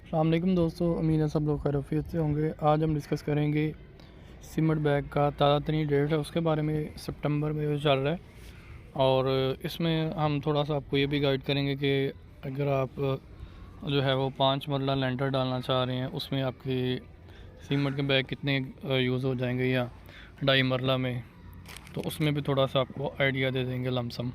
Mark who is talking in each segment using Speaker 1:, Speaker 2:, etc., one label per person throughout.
Speaker 1: अस्सलाम वालेकुम दोस्तों, उम्मीद है सब लोग खैरियत से होंगे। आज हम डिस्कस करेंगे सीमेंट बैग का ताज़ा तरीन रेट है उसके बारे में। सितंबर में जो चल रहा है और इसमें हम थोड़ा सा आपको ये भी गाइड करेंगे कि अगर आप जो है वो 5 मरला लेंटर डालना चाह रहे हैं, उसमें आपके सीमेंट के बैग कितने यूज़ हो जाएंगे या 2.5 मरला में, तो उसमें भी थोड़ा सा आपको आइडिया दे देंगे lump sum.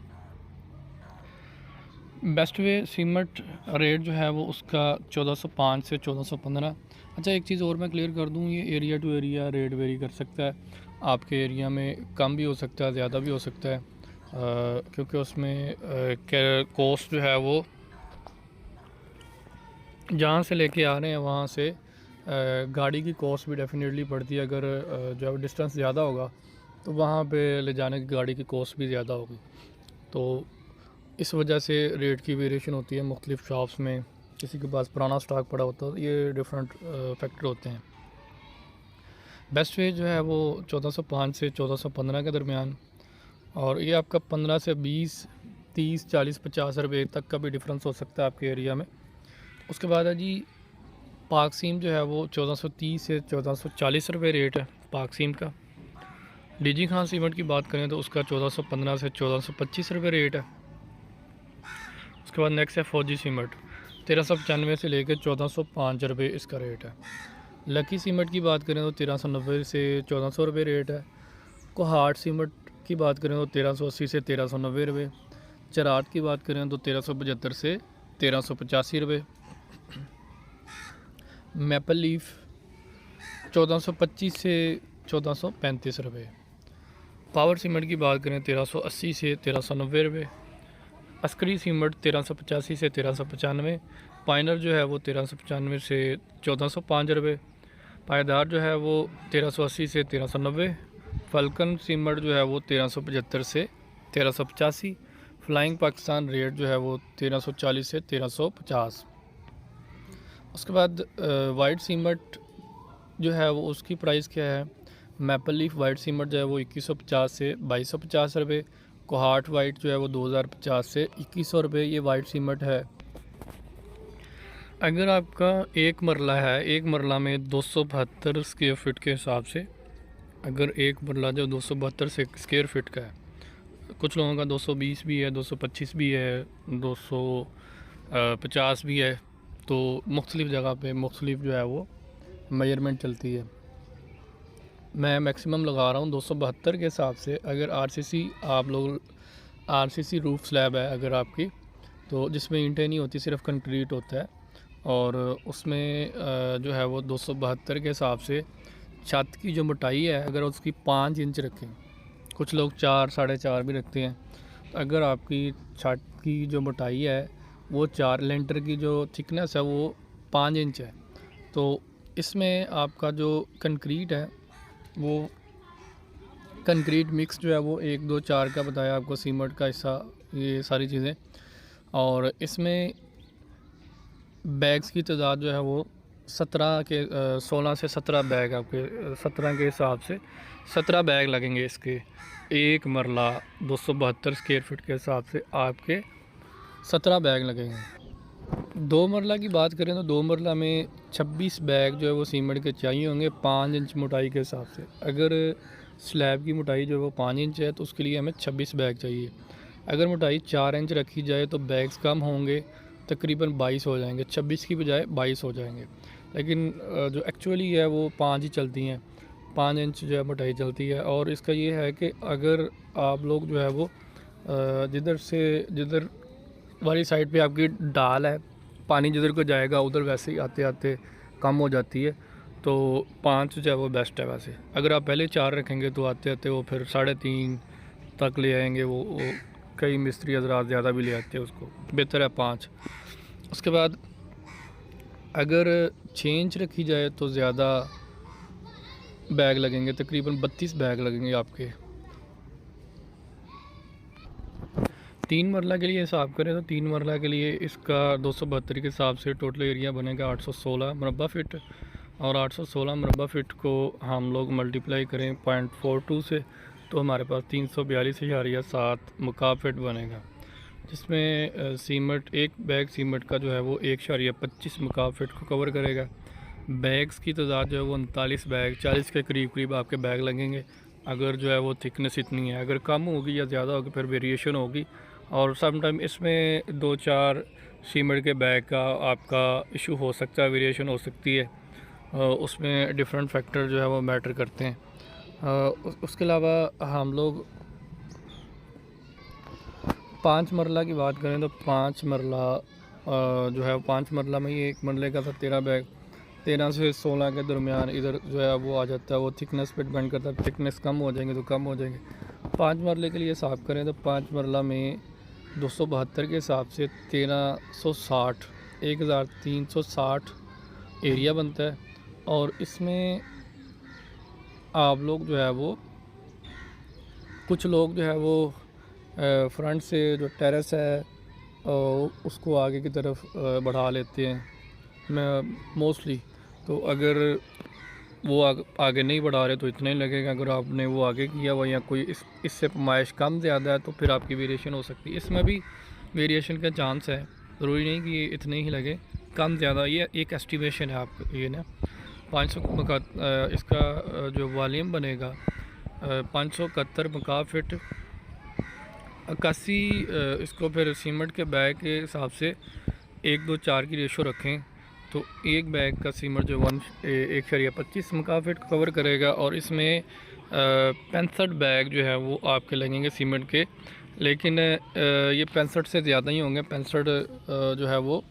Speaker 1: Best way cement rate जो है वो उसका 1405 से 1415। अच्छा, एक चीज़ और मैं क्लियर कर दूं, ये area to area rate vary कर सकता है। आपके एरिया में कम भी हो सकता है, ज़्यादा भी हो सकता है, क्योंकि उसमें कॉस्ट जो है वो जहाँ से लेके आ रहे हैं वहाँ से गाड़ी की कॉस्ट भी डेफिनेटली पड़ती है। अगर जो डिस्टेंस ज़्यादा होगा तो वहाँ पे ले जाने की गाड़ी की कॉस्ट भी ज़्यादा होगी, तो इस वजह से रेट की वेरिएशन होती है मुख्तलिफ़ शॉप्स में। किसी के पास पुराना स्टॉक पड़ा होता है, ये डिफरेंट फैक्टर होते हैं। बेस्ट वे जो है वो 1405 से 1415 के दरमियान, और ये आपका 15 से 20, 30, 40, 50 रुपये तक का भी डिफरेंस हो सकता है आपके एरिया में। उसके बाद है जी पाक सीम जो है वो 1430 से 1440 रुपये रेट है पाक सीम का। डीजी खान सीमेंट की बात करें तो उसका 1415 से 1425 रुपये रेट है। उसके बाद नेक्स्ट है फौजी सीमेंट, 1395 से लेकर 1405 रुपये इसका रेट है। लकी सीमेंट की बात करें तो 1390 से 1400 रुपये रेट है। कोहाट सीमेंट की बात करें तो 1380 से 1390 रुपये। चराट की बात करें तो 1375 से 1385 रुपये। मैपल लीफ 1425 से 1435 रुपये। पावर सीमेंट की बात करें 1380 से 1390 रुपये। अस्करी सीमेंट 1385 से 1395। पाइनर जो है वो 1395 से 1405 रुपये। पायदार जो है वो 1380 से 1390। फल्कन सीमेंट जो है वो 1375 से 1385। फ्लाइंग पाकिस्तान रेट जो है वो 1340 से 1350। उसके बाद वाइट सीमेंट जो है वो उसकी प्राइस क्या है। मैपल लीफ वाइट सीमेंट जो है वो 2150 से 2250 रुपये। कोहाट वाइट जो है वो 2050 से 2100 रुपये ये वाइट सीमेंट है। अगर आपका एक मरला है, एक मरला में 272 स्क्वायर फीट के हिसाब से, अगर एक मरला जो 272 स्क्वायर फीट का है, कुछ लोगों का 220 भी है, 225 भी है, 250 भी है, तो मुख्तलिफ़ जगह पे मुख्तलिफ जो है वो मेजरमेंट चलती है। मैं मैक्सिमम लगा रहा हूँ 272 के हिसाब से। अगर आरसीसी आप लोग आरसीसी रूफ स्लैब है अगर आपकी, तो जिसमें ईंटें नहीं होती, सिर्फ कंक्रीट होता है, और उसमें जो है वो 272 के हिसाब से छत की जो मोटाई है अगर उसकी 5 इंच रखें, कुछ लोग 4, 4.5 भी रखते हैं, तो अगर आपकी छत की जो मोटाई है वो 4, लेंटर की जो थिकनेस है वो 5 इंच है, तो इसमें आपका जो कंक्रीट है वो कंक्रीट मिक्स जो है वो 1, 2, 4 का बताया आपको, सीमेंट का हिस्सा, ये सारी चीज़ें। और इसमें बैग्स की तादाद जो है वो 16 से 17 बैग आपके 17 के हिसाब से 17 बैग लगेंगे इसके। एक मरला 272 स्क्वायर फीट के हिसाब से आपके 17 बैग लगेंगे। 2 मरला की बात करें तो 2 मरला में 26 बैग जो है वो सीमेंट के चाहिए होंगे 5 इंच मोटाई के हिसाब से। अगर स्लैब की मोटाई जो है वो 5 इंच है तो उसके लिए हमें 26 बैग चाहिए। अगर मोटाई 4 इंच रखी जाए तो बैग्स कम होंगे, तकरीबन 22 हो जाएंगे, 26 की बजाय 22 हो जाएंगे। लेकिन जो एक्चुअली है वो 5 ही चलती हैं, 5 इंच जो है मोटाई चलती है। और इसका ये है कि अगर आप लोग जो है वो जिधर वाली साइड पे आपकी डाल है, पानी जिधर को जाएगा उधर वैसे ही आते आते कम हो जाती है, तो 5 जो है वो बेस्ट है। वैसे अगर आप पहले 4 रखेंगे तो आते आते वो फिर 3.5 तक ले आएंगे, वो कई मिस्त्री हजरात ज़्यादा भी ले आते हैं, उसको बेहतर है 5। उसके बाद अगर 6 इंच रखी जाए तो ज़्यादा बैग लगेंगे, तकरीबन 32 बैग लगेंगे आपके। 3 मरला के लिए हिसाब करें तो 3 मरला के लिए इसका 272 के हिसाब से टोटल एरिया बनेगा 816 मुरबा फिट, और 816 मुरबा फिट को हम लोग मल्टीप्लाई करें 0.42 से तो हमारे पास 342.7 मुकाब फिट बनेगा। जिसमें सीमेंट, एक बैग सीमेंट का जो है वो 1.25 मकाब फिट को कवर करेगा। बैग्स की तादाद जो है वो 39 बैग, 40 के करीब करीब आपके बैग लगेंगे। अगर जो है वो थिकनेस इतनी है, अगर कम होगी या ज़्यादा होगी फिर वेरिएशन होगी। और सम टाइम इसमें 2-4 सीमेंट के बैग का आपका इशू हो सकता है, वेरिएशन हो सकती है। उसमें डिफरेंट फैक्टर जो है वो मैटर करते हैं। उसके अलावा हम लोग 5 मरला की बात करें तो 5 मरला जो है 5 मरला में ही एक मरले का था 13 बैग, 13 से 16 के दरमियान इधर जो है वो आ जाता है। वो थिकनेस पे डिपेंड करता है, थिकनेस कम हो जाएंगे तो कम हो जाएंगे। 5 मरले के लिए हिसाब करें तो 5 मरला में 272 के हिसाब से 1360, 1360 एरिया बनता है। और इसमें आप लोग जो है वो, कुछ लोग जो है वो फ्रंट से जो टेरेस है उसको आगे की तरफ बढ़ा लेते हैं, मैं मोस्टली। तो अगर वो आगे नहीं बढ़ा रहे तो इतना ही लगेगा। अगर आपने वो आगे किया हुआ या कोई इससे पैमाइश कम ज़्यादा है तो फिर आपकी वेरिएशन हो सकती है। इसमें भी वेरिएशन का चांस है, ज़रूरी नहीं कि इतने ही लगे, कम ज़्यादा ये एक एस्टिमेशन है। आप ये ना 500 इसका जो वॉल्यूम बनेगा 571 मकाब फिट 81। इसको फिर सीमेंट के बैग के हिसाब से 1:4 की रेशो रखें तो एक बैग का सीमेंट जो 1.25 मकाब फिट कवर करेगा। और इसमें 65 बैग जो है वो आपके लगेंगे सीमेंट के, लेकिन ये 65 से ज़्यादा ही होंगे। 65 जो है वो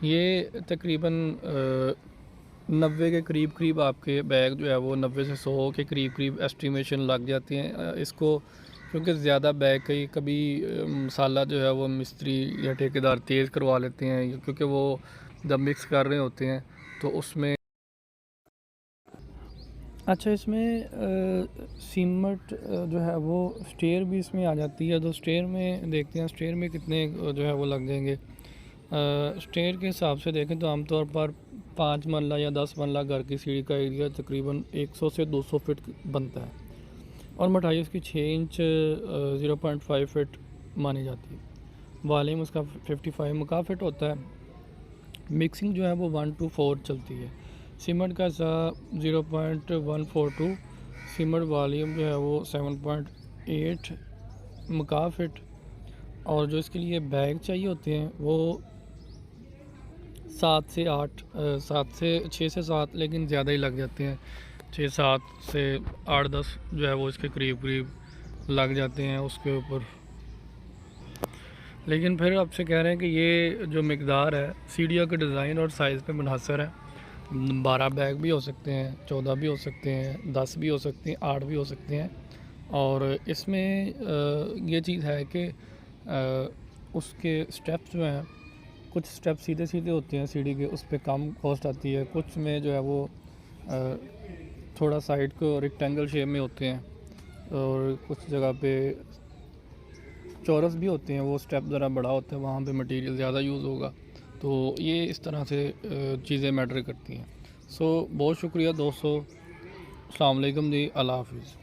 Speaker 1: ये तकरीबन 90 के करीब करीब आपके बैग जो है वो 90 से 100 के करीब करीब एस्टिमेशन लग जाती हैं इसको। क्योंकि ज़्यादा बैग कभी मसाला जो है वो मिस्त्री या ठेकेदार तेज़ करवा लेते हैं, क्योंकि वो जब मिक्स कर रहे होते हैं तो उसमें। अच्छा, इसमें सीमेंट जो है वो स्टेयर भी इसमें आ जाती है। तो स्टेयर में देखते हैं स्टेयर में कितने जो है वो लग जाएंगे। स्टेयर के हिसाब से देखें तो आमतौर पर 5 मरला या 10 मरला घर की सीढ़ी का एरिया तकरीबन 100 से 200 फिट बनता है और मोटाई उसकी 6 इंच 0.5 फिट मानी जाती है। वॉल्यूम उसका 55 मकाब फिट होता है। मिक्सिंग जो है वो 1:4 चलती है। सीमेंट का 0.142, सीमेंट वॉल्यूम जो है वो 7.8 मकाब फिट। और जो इसके लिए बैग चाहिए होते हैं वो 7 से 6 से 7, लेकिन ज़्यादा ही लग जाते हैं। 6-7 से 8-10 जो है वो इसके करीब करीब लग जाते हैं उसके ऊपर। लेकिन फिर आपसे कह रहे हैं कि ये जो मकदार है सीढ़ियों के डिज़ाइन और साइज़ पे मुनहसर है। 12 बैग भी हो सकते हैं, 14 भी हो सकते हैं, 10 भी हो सकते हैं, 8 भी हो सकते हैं। और इसमें ये चीज़ है कि उसके स्टेप्स जो हैं, कुछ स्टेप सीधे सीधे होते हैं सीढ़ी के, उस पर कम कॉस्ट आती है। कुछ में जो है वो थोड़ा साइड को रेक्टेंगल शेप में होते हैं और कुछ जगह पे चौरस भी होते हैं, वो स्टेप ज़रा बड़ा होता है, वहाँ पे मटेरियल ज़्यादा यूज़ होगा। तो ये इस तरह से चीज़ें मैटर करती हैं। सो बहुत शुक्रिया दोस्तों। अस्सलाम वालेकुम जी, अल्लाह हाफ़िज़।